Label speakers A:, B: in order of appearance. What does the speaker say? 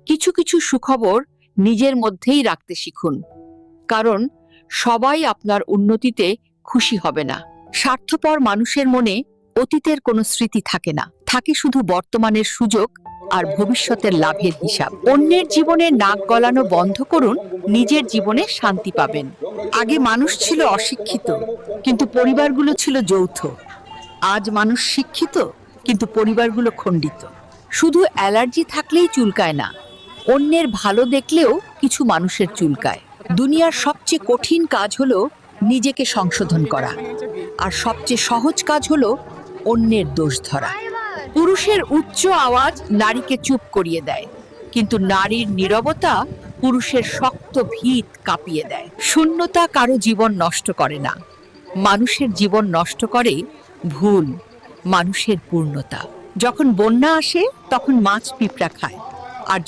A: কিছু কিছু সুখবর নিজের মধ্যেই রাখতে শিখুন, কারণ সবাই আপনার উন্নতিতে খুশি হবে না। স্বার্থপর মানুষের মনে অতীতের কোনো স্মৃতি থাকে না, থাকে শুধু বর্তমানের সুযোগ আর ভবিষ্যতের লাভের হিসাব। অন্যের জীবনে নাক গলানো বন্ধ করুন, নিজের জীবনে শান্তি পাবেন। আগে মানুষ ছিল অশিক্ষিত, কিন্তু পরিবারগুলো ছিল যৌথ। আজ মানুষ শিক্ষিত, কিন্তু পরিবারগুলো খণ্ডিত। শুধু অ্যালার্জি থাকলেই চুলকায় না, অন্যের ভালো দেখলেও কিছু মানুষের চুলকায়। দুনিয়ার সবচেয়ে কঠিন কাজ হলো নিজেকে সংশোধন করা, আর সবচেয়ে সহজ কাজ হলো অন্যের দোষ ধরা। পুরুষের উচ্চ আওয়াজ নারীকে চুপ করিয়ে দেয়, কিন্তু নারীর নীরবতা পুরুষের শক্ত ভিত কাঁপিয়ে দেয়। শূন্যতা কারো জীবন নষ্ট করে না, মানুষের জীবন নষ্ট করে ভুল, মানুষের পূর্ণতা। যখন বন্যা আসে তখন মাছ পিঁপড়া খায়, আর